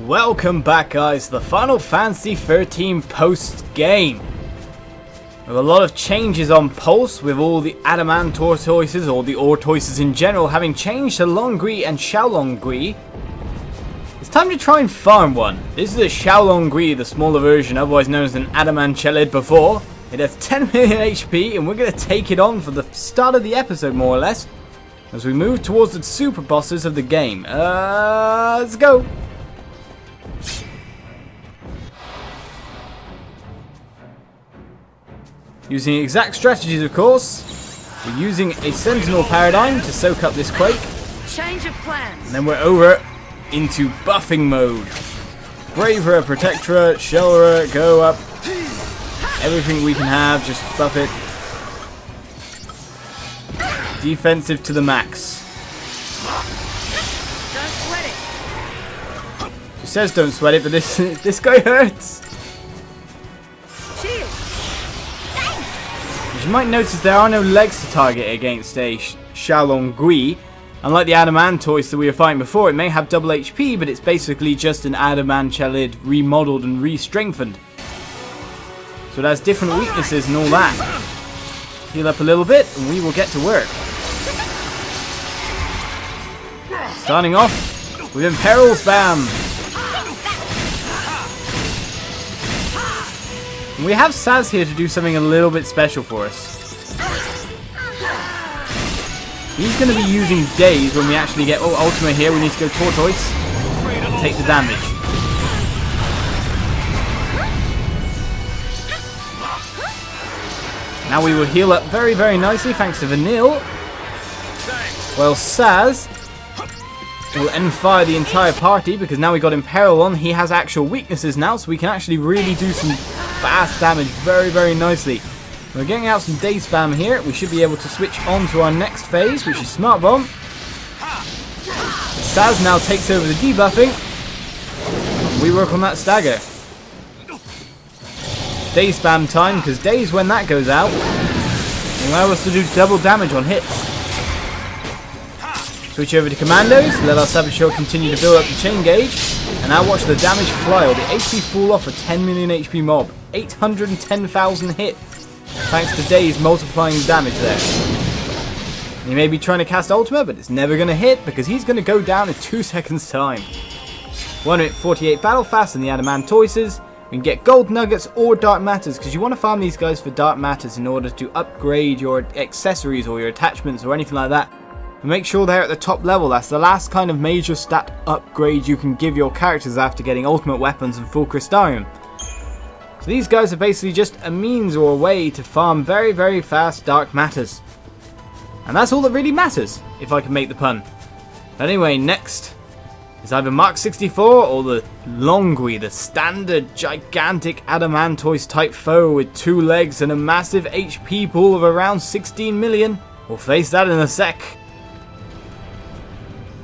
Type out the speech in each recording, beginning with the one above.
Welcome back, guys, to the Final Fantasy 13 post-game. With a lot of changes on Pulse, with all the adamant tortoises, or the tortoises in general, having changed to Shaolong Gui and Shaolong Gui. It's time to try and farm one. This is a Shaolong Gui, the smaller version, otherwise known as an adamant chelid before. It has 10 million HP, and we're going to take it on for the start of the episode, more or less, as we move towards the super bosses of the game. Let's go! Using exact strategies, of course. We're using a sentinel paradigm to soak up this quake. Change of plans. And then we're over into buffing mode. Braver, Protector, Shelter, go up. Everything we can have, just buff it. Defensive to the max. Don't sweat it. She says don't sweat it, but this guy hurts. As you might notice, there are no legs to target against a Shaolong Gui. Unlike the Adamantoise that we were fighting before, it may have double HP, but it's basically just an Adamant Chelid remodeled and re-strengthened. So it has different weaknesses and all that. Heal up a little bit, and we will get to work. Starting off with Imperil Spam. We have Saz here to do something a little bit special for us. He's going to be using Daze when we actually get Ultima here. We need to go Tortoise. Take the damage. Now we will heal up very, very nicely thanks to Vanille. While Saz will end fire the entire party because now we got Imperil on. He has actual weaknesses now, so we can actually really do some fast damage very, very nicely. We're getting out some Daze spam here. We should be able to switch on to our next phase, which is Smart Bomb. Saz now takes over the debuffing. We work on that stagger. Daze spam time, because Daze, when that goes out, will allow us to do double damage on hits. Switch over to Commandos, let our Saboteur continue to build up the chain gauge, and now watch the damage fly, or the HP fall off a 10 million HP mob. 810,000 hit, thanks to Daze multiplying damage there. He may be trying to cast Ultima, but it's never going to hit, because he's going to go down in 2 seconds time. 1 minute 48 battle fast in the Adamantoises. We can get gold nuggets or dark matters, because you want to farm these guys for dark matters in order to upgrade your accessories or your attachments or anything like that. And make sure they're at the top level. That's the last kind of major stat upgrade you can give your characters after getting ultimate weapons and full crystarium. So these guys are basically just a means or a way to farm very, very fast dark matters. And that's all that really matters, if I can make the pun. But anyway, next is either Mark 64 or the Longui, the standard gigantic Adamantoise type foe with 2 legs and a massive HP pool of around 16 million. We'll face that in a sec.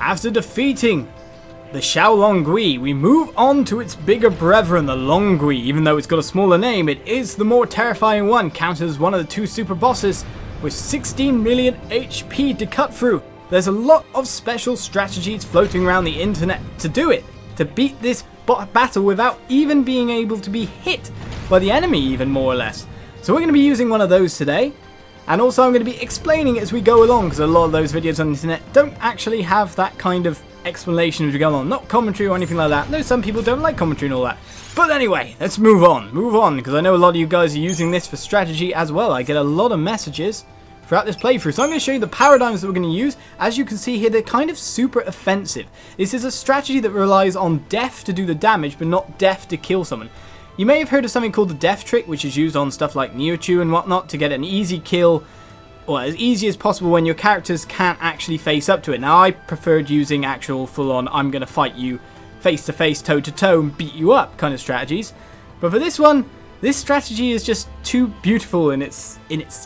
After defeating the Shaolong Gui, we move on to its bigger brethren, the Long Gui. Even though it's got a smaller name, it is the more terrifying one, counted as one of the 2 super bosses with 16 million HP to cut through. There's a lot of special strategies floating around the internet to do it, to beat this battle without even being able to be hit by the enemy, even more or less. So we're going to be using one of those today. And also I'm going to be explaining it as we go along, because a lot of those videos on the internet don't actually have that kind of explanation as we go along. Not commentary or anything like that. No, some people don't like commentary and all that. But anyway, let's move on, because I know a lot of you guys are using this for strategy as well. I get a lot of messages throughout this playthrough. So I'm going to show you the paradigms that we're going to use. As you can see here, they're kind of super offensive. This is a strategy that relies on death to do the damage, but not death to kill someone. You may have heard of something called the death trick, which is used on stuff like Mewtwo and whatnot to get an easy kill, or as easy as possible when your characters can't actually face up to it. Now I preferred using actual full-on, I'm going to fight you face-to-face, toe-to-toe and beat you up kind of strategies. But for this one, this strategy is just too beautiful in its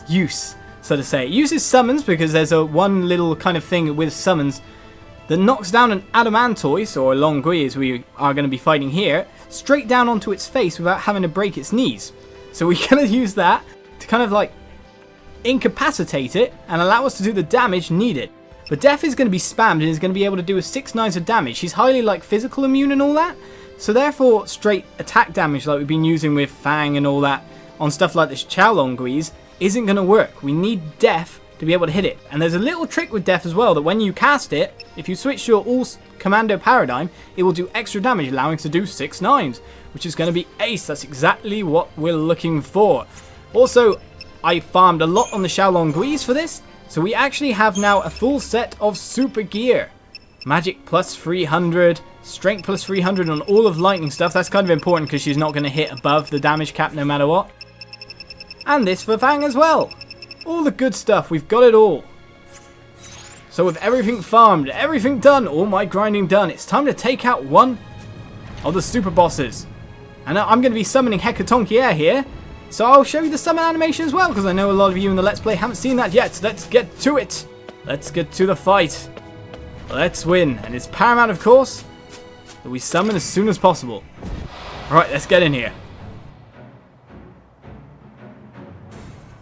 use, so to say. It uses summons because there's one little kind of thing with summons that knocks down an Adamantoise, or a Long Gui as we are going to be fighting here, straight down onto its face without having to break its knees. So we're going to use that to kind of like incapacitate it and allow us to do the damage needed. But Death is going to be spammed and is going to be able to do a 6/9 of damage. He's highly like physical immune and all that, So therefore, straight attack damage like we've been using with Fang and all that on stuff like the Shaolong Guis isn't going to work. We need Death to be able to hit it. And there's a little trick with Death as well, that when you cast it, if you switch to your all commando paradigm, it will do extra damage, allowing us to do 6 9s, which is going to be ace. That's exactly what we're looking for. Also, I farmed a lot on the Shaolong Guis for this, so we actually have now a full set of super gear. Magic plus 300, strength plus 300 on all of lightning stuff. That's kind of important because she's not going to hit above the damage cap no matter what. And this for Fang as well. All the good stuff, we've got it all. So with everything farmed, everything done, all my grinding done, it's time to take out one of the super bosses. And I'm going to be summoning Hecatoncheir here. So I'll show you the summon animation as well, because I know a lot of you in the Let's Play haven't seen that yet. So let's get to it. Let's get to the fight. Let's win. And it's paramount, of course, that we summon as soon as possible. Alright, let's get in here.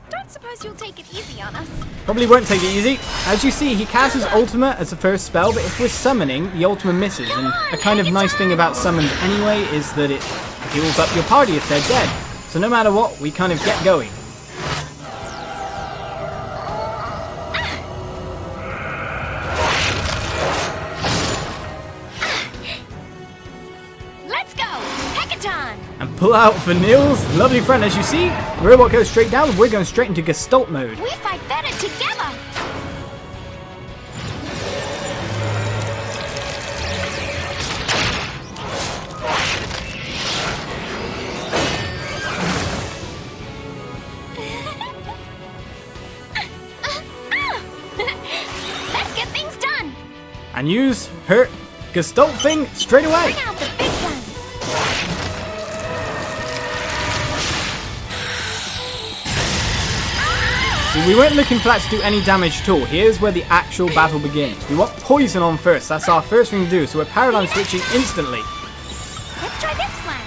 Don't suppose you'll take it easy on us. Probably won't take it easy. As you see, he casts his ultimate as the first spell, but if we're summoning, the ultimate misses. And a kind of nice thing about summons anyway is that it heals up your party if they're dead. So no matter what, we kind of get going. Let's go! Hecaton! And pull out Vanille's lovely friend. As you see, the robot goes straight down, we're going straight into Gestalt mode. We fight better together! Let's get things done! And use her Gestalt thing straight away. Bring out the big guns! See, we weren't looking for that to do any damage at all. Here's where the actual battle begins. We want poison on first. That's our first thing to do. So we're paradigm switching instantly. Let's try this plan.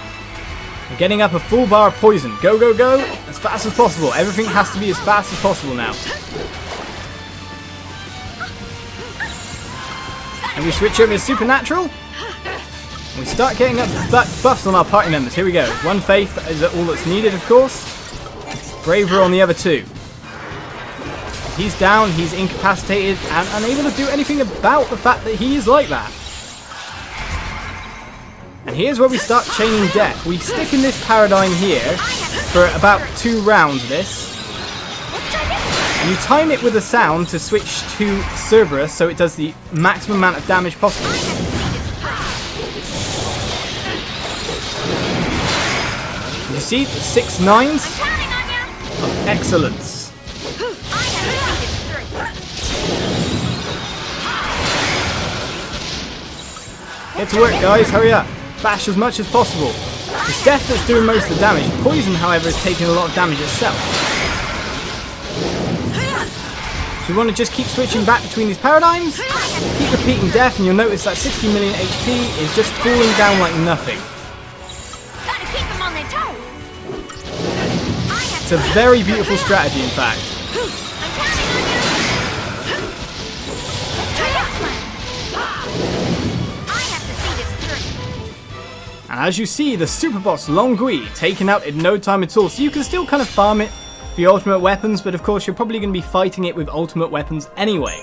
We're getting up a full bar of poison. Go, go, go. As fast as possible. Everything has to be as fast as possible now. And we switch over to Supernatural. And we start getting up buffs on our party members. Here we go. One faith is all that's needed, of course. Braver on the other two. He's down, he's incapacitated, and unable to do anything about the fact that he is like that. And here's where we start chaining death. We stick in this paradigm here for about 2 rounds of this. And you time it with a sound to switch to Cerberus so it does the maximum amount of damage possible. You see, 6 9s of excellence. Get to work, guys, hurry up. Bash as much as possible. It's death that's doing most of the damage. Poison, however, is taking a lot of damage itself. So we want to just keep switching back between these paradigms, keep repeating death, and you'll notice that 60 million HP is just falling down like nothing. Gotta keep them on their toes. It's a very beautiful strategy, in fact. I'm counting on you. Let's try this plan. I have to see this through. And as you see, the super boss Long Gui taken out in no time at all, so you can still kind of farm it for your ultimate weapons, but of course you're probably going to be fighting it with ultimate weapons anyway.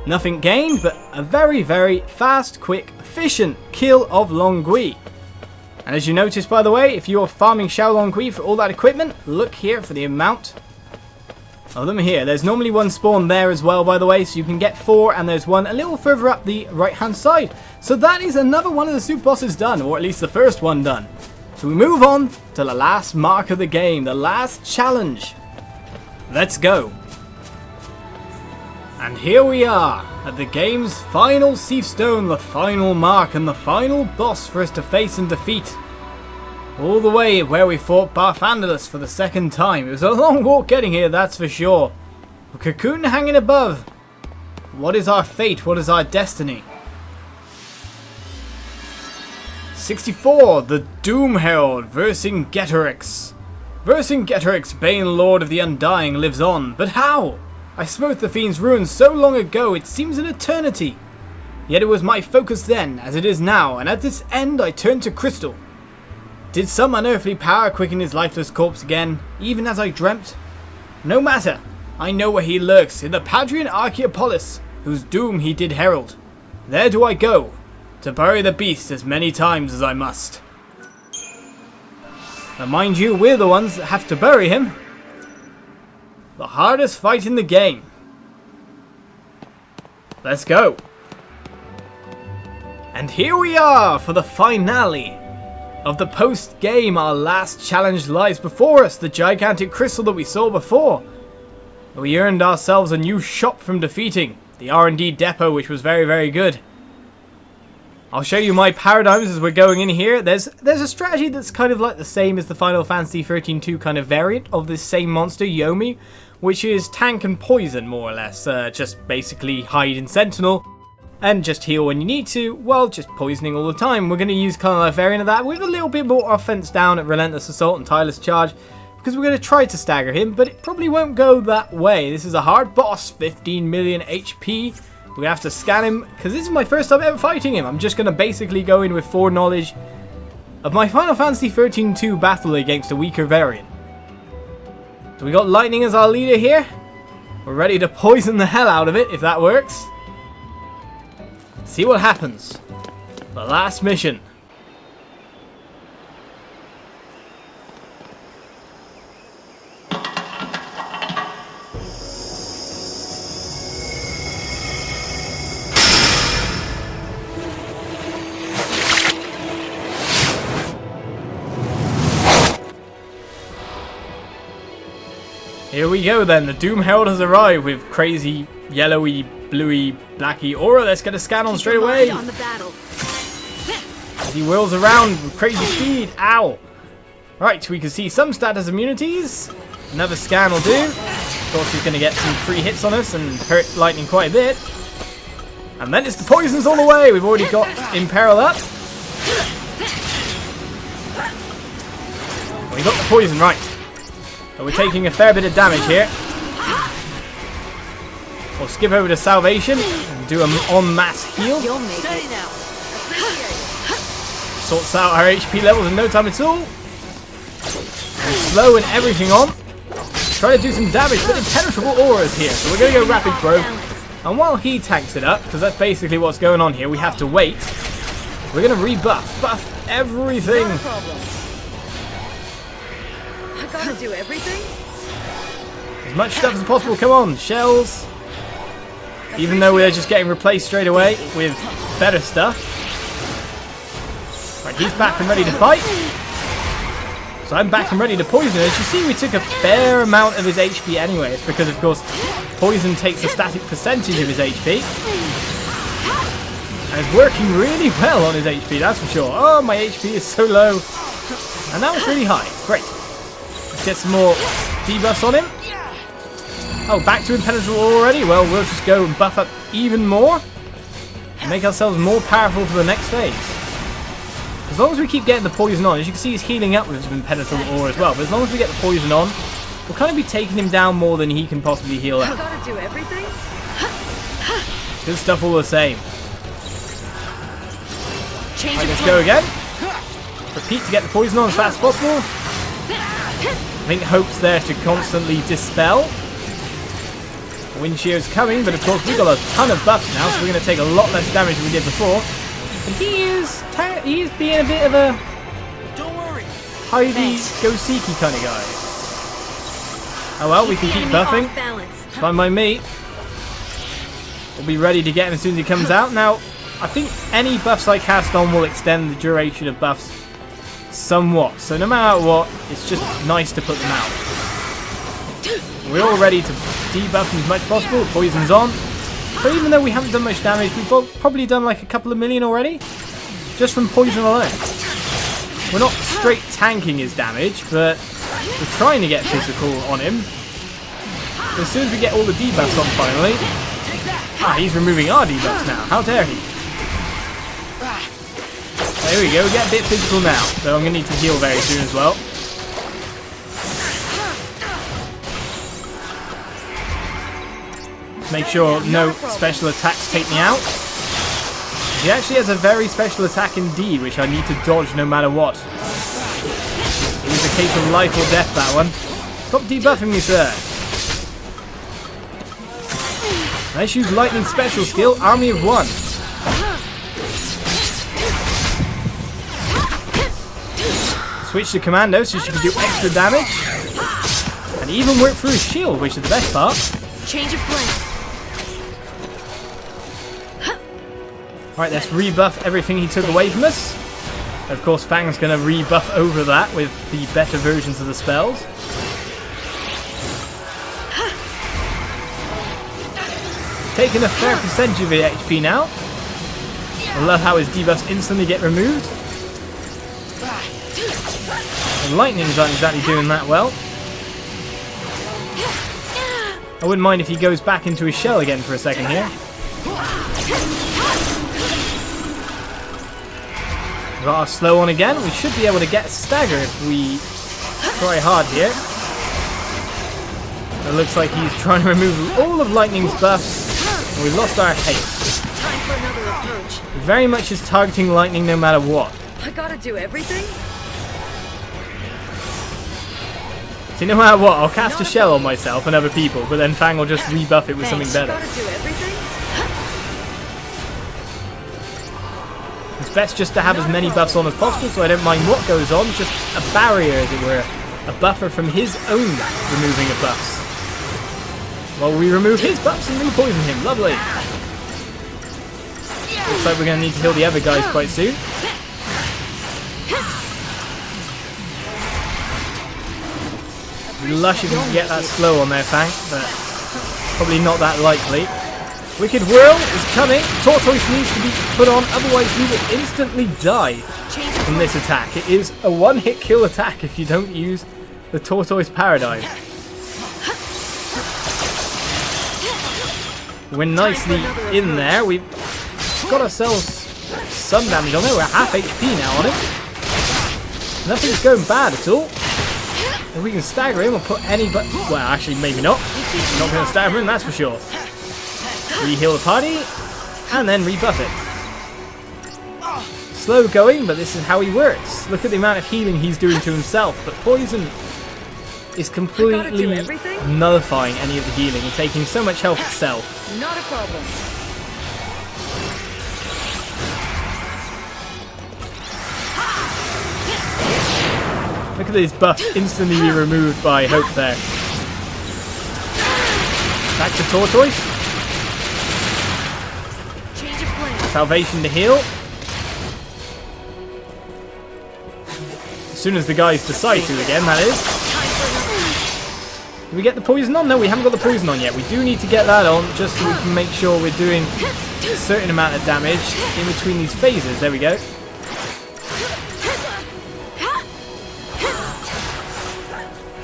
Nothing gained, but a very, very fast, quick, efficient kill of Long Gui. And as you notice, by the way, if you're farming Shaolong Gui for all that equipment, look here for the amount of them here. There's normally 1 spawn there as well, by the way, so you can get 4, and there's 1 a little further up the right-hand side. So that is another one of the super bosses done, or at least the first one done. So we move on to the last mark of the game, the last challenge. Let's go. And here we are, at the game's final Cie'th Stone, the final mark and the final boss for us to face and defeat. All the way where we fought Barthandalus for the 2nd time. It was a long walk getting here, that's for sure. A cocoon hanging above. What is our fate? What is our destiny? 64, the Doom Herald, Vercingetorix. Vercingetorix, Bane Lord of the Undying, lives on. But how? I smote the Fiend's ruins so long ago, it seems an eternity. Yet it was my focus then, as it is now, and at this end I turned to crystal. Did some unearthly power quicken his lifeless corpse again, even as I dreamt? No matter, I know where he lurks, in the Padrian Archaeopolis, whose doom he did herald. There do I go, to bury the beast as many times as I must. Now mind you, we're the ones that have to bury him. The hardest fight in the game. Let's go. And here we are for the finale of the post-game. Our last challenge lies before us, the gigantic crystal that we saw before. We earned ourselves a new shop from defeating the R&D depot, which was very, very good. I'll show you my paradigms as we're going in here. There's a strategy that's kind of like the same as the Final Fantasy 13-2 kind of variant of this same monster, Yomi, which is tank and poison, more or less. Just basically hide in Sentinel and just heal when you need to, while just poisoning all the time. We're going to use kind of like a variant of that with a little bit more offense down at Relentless Assault and Tireless Charge, because we're going to try to stagger him, but it probably won't go that way. This is a hard boss, 15 million HP. We have to scan him, because this is my first time ever fighting him. I'm just going to basically go in with foreknowledge of my Final Fantasy 13-2 battle against a weaker variant. So we got Lightning as our leader here. We're ready to poison the hell out of it, if that works. See what happens. The last mission. Here we go then, the Doom Herald has arrived with crazy yellowy, bluey, blacky aura. Let's get a scan on straight away. On the battle. As he whirls around with crazy speed. Ow! Right, we can see some status immunities. Another scan will do. Of course he's going to get some free hits on us and hurt Lightning quite a bit. And then it's the poisons all the way. We've already got Imperil up. We got the poison right. So we're taking a fair bit of damage here. We'll skip over to Salvation and do an en masse heal. You'll make it. Sorts out our HP levels in no time at all. And slowing everything on. Try to do some damage, but impenetrable auras here. So we're going to go Rapid Growth. And while he tanks it up, because that's basically what's going on here, we have to wait. We're going to buff everything. Not a problem. I gotta do everything? As much stuff as possible. Come on, shells. Even though we're just getting replaced straight away with better stuff. Right, he's back and ready to fight. So I'm back and ready to poison. As you see, we took a fair amount of his HP anyway. It's because, of course, poison takes a static percentage of his HP. And it's working really well on his HP, that's for sure. Oh, my HP is so low. And that was really high. Great. Let's get some more debuffs on him. Oh, back to impenetrable already? Well, we'll just go and buff up even more. And make ourselves more powerful for the next phase. As long as we keep getting the poison on, as you can see he's healing up with some impenetrable aura as well. But as long as we get the poison on, we'll kind of be taking him down more than he can possibly heal I up. gotta do everything? Good stuff all the same. Change Right, of let's plan. go again. Repeat to get the poison on as fast as possible. I think Hope's there to constantly dispel. Wind Shear's coming, but of course we've got a ton of buffs now, so we're going to take a lot less damage than we did before. And he is being a bit of a hidey, go-seeky kind of guy. Oh well, we can keep buffing. Fine by me. We'll be ready to get him as soon as he comes out. Now, I think any buffs I cast on will extend the duration of buffs somewhat. So no matter what, it's just nice to put them out. We're all ready to debuff him as much as possible. Poison's on. So even though we haven't done much damage, we've probably done like a couple of million already. Just from poison alone. We're not straight tanking his damage, but we're trying to get physical on him. As soon as we get all the debuffs on finally. Ah, he's removing our debuffs now. How dare he? There we go, we get a bit physical now. So I'm going to need to heal very soon as well. Make sure no special attacks take me out. He actually has a very special attack indeed, which I need to dodge no matter what. It was a case of life or death, that one. Stop debuffing me, sir. Let's use lightning special skill, Army of One. Switch to commando so she can do extra damage. And even work through his shield, which is the best part. Change of plan. Alright, let's rebuff everything he took away from us. Of course, Fang's going to rebuff over that with the better versions of the spells. Taking a fair percentage of the HP now. I love how his debuffs instantly get removed. And lightning's not exactly doing that well. I wouldn't mind if he goes back into his shell again for a second here. We've got our slow on again. We should be able to get stagger if we try hard here. It looks like he's trying to remove all of lightning's buffs. And we've lost our haste. Time for another approach. He very much is targeting lightning no matter what. I gotta do everything? See, no matter what, I'll cast a shell on myself and other people, but then Fang will just rebuff it with something better. Gotta do everything? It's best just to have as many buffs on as possible, so I don't mind what goes on, just a barrier, as it were. A buffer from his own removing of buffs. Well, we remove his buffs and re-poison him. Lovely. Looks like we're going to need to heal the other guys quite soon. Lush if you can get that slow on there, Fang, but probably not that likely. Wicked Whirl is coming. Tortoise needs to be put on, otherwise we will instantly die from this attack. It is a one-hit kill attack if you don't use the Tortoise Paradigm. We're nicely in there. We've got ourselves some damage on there. We're half HP now on it. Nothing's going bad at all. If we can stagger him or put any well, actually maybe not. Not going to stagger him, that's for sure. Re-heal the party and then rebuff it. Slow going, but this is how he works. Look at the amount of healing he's doing to himself, but poison is completely nullifying any of the healing and taking so much health itself. Not a problem. Look at this buff instantly be removed by Hope there. Back to Tortoise. Change of plan. Salvation to heal. As soon as the guys decide to again, that is. Did we get the poison on? No, we haven't got the poison on yet. We do need to get that on just so we can make sure we're doing a certain amount of damage in between these phases. There we go.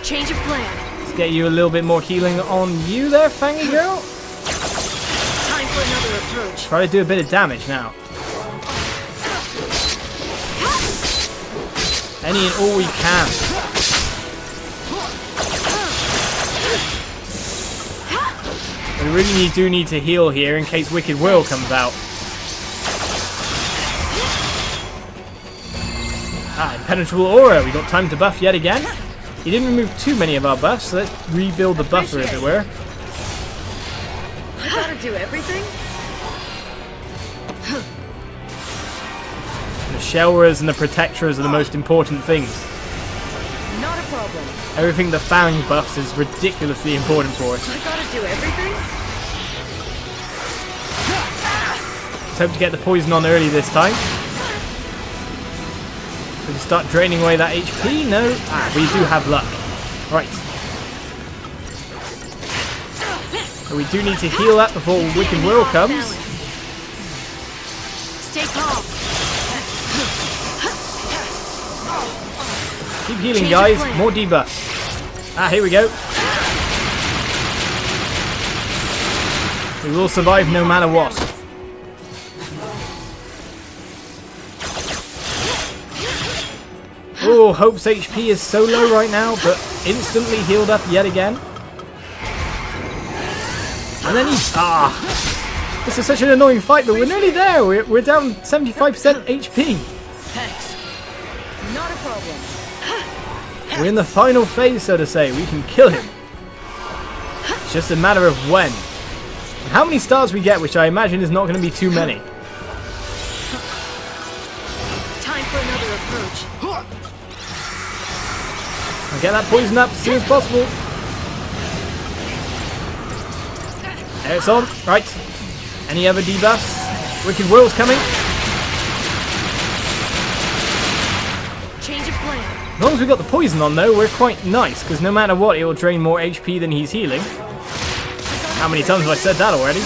Change of plan. Let's get you a little bit more healing on you there, Fangy girl. Time for another approach. Try to do a bit of damage now. Any and all we can. We really do need to heal here in case Wicked Whirl comes out. Impenetrable Aura. We got time to buff yet again. He didn't remove too many of our buffs, so let's rebuild the buffer, as it were. I gotta do everything? The Shelwers and the Protectors are the most important things. Not a problem. Everything the Fang buffs is ridiculously important for us. I gotta do everything? Let's hope to get the poison on early this time. So we start draining away that HP. No. We do have luck. Right. So we do need to heal that before Wicked Whirl comes. Stay calm. Keep healing, guys. More debuffs. Here we go. We will survive no matter what. Oh, Hope's HP is so low right now, but instantly healed up yet again. And then he's... This is such an annoying fight, but we're nearly there. We're down 75% HP. Thanks. Not a problem. We're in the final phase, so to say. We can kill him. It's just a matter of when. And how many stars we get, which I imagine is not going to be too many. Time for another approach. I'll get that poison up as soon as possible. There it's on. Right. Any other debuffs? Wicked Whirl's coming. Change of plan. As long as we got the poison on though, we're quite nice, because no matter what, it will drain more HP than he's healing. How many times have I said that already?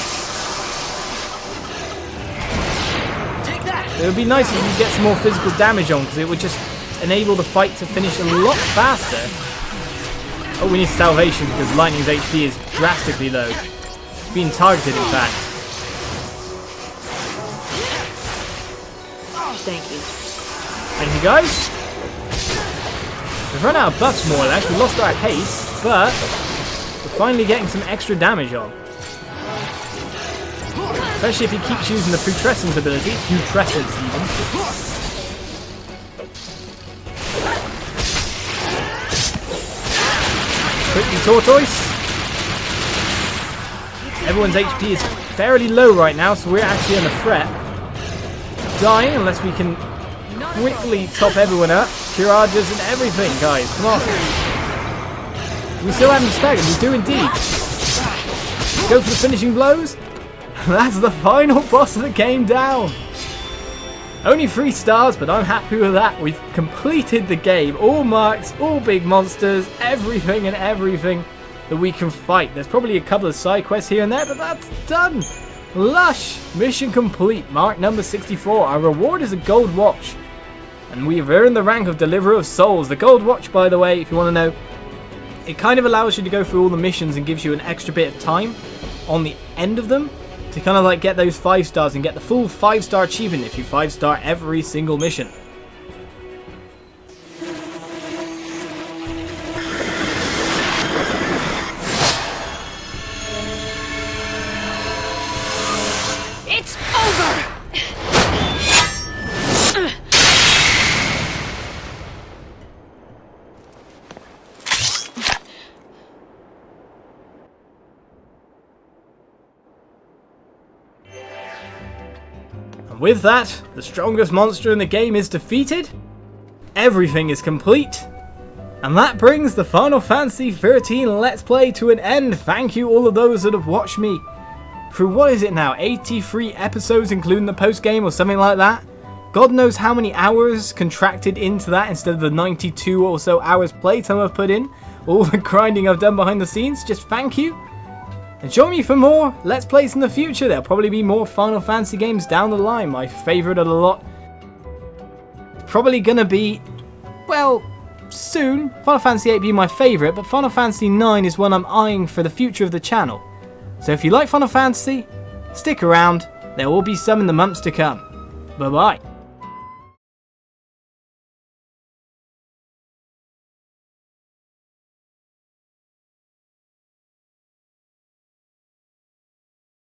Take that. It would be nice if you could get some more physical damage on, because it would just enable the fight to finish a lot faster. Oh, we need salvation, because Lightning's HP is drastically low. It's being targeted, in fact. Thank you. Thank you, guys. We've run out of buffs more or less. We lost our haste, but we're finally getting some extra damage on. Especially if he keeps using the putrescence ability. Putrescence, even. Quickly, Tortoise. Everyone's HP is fairly low right now, so we're actually on the fret. Dying unless we can quickly top everyone up. Curages and everything, guys. Come on. We still haven't staggered. We do indeed. Go for the finishing blows. That's the final boss of the game down. Only 3 stars, but I'm happy with that. We've completed the game. All marks, all big monsters, everything and everything that we can fight. There's probably a couple of side quests here and there, but that's done. Lush! Mission complete. Mark number 64. Our reward is a gold watch. And we've earned the rank of Deliverer of Souls. The gold watch, by the way, if you want to know, it kind of allows you to go through all the missions and gives you an extra bit of time on the end of them to kind of like get those 5 stars and get the full 5-star achievement if you 5-star every single mission. It's over! And with that, the strongest monster in the game is defeated. Everything is complete. And that brings the Final Fantasy XIII Let's Play to an end. Thank you all of those that have watched me through, what is it now, 83 episodes including the post-game or something like that. God knows how many hours contracted into that instead of the 92 or so hours playtime I've put in. All the grinding I've done behind the scenes, just thank you. And join me for more Let's Plays in the future. There'll probably be more Final Fantasy games down the line. My favourite of the lot is probably going to be, well, soon. Final Fantasy VIII being my favourite, but Final Fantasy IX is one I'm eyeing for the future of the channel. So if you like Final Fantasy, stick around. There will be some in the months to come. Bye bye.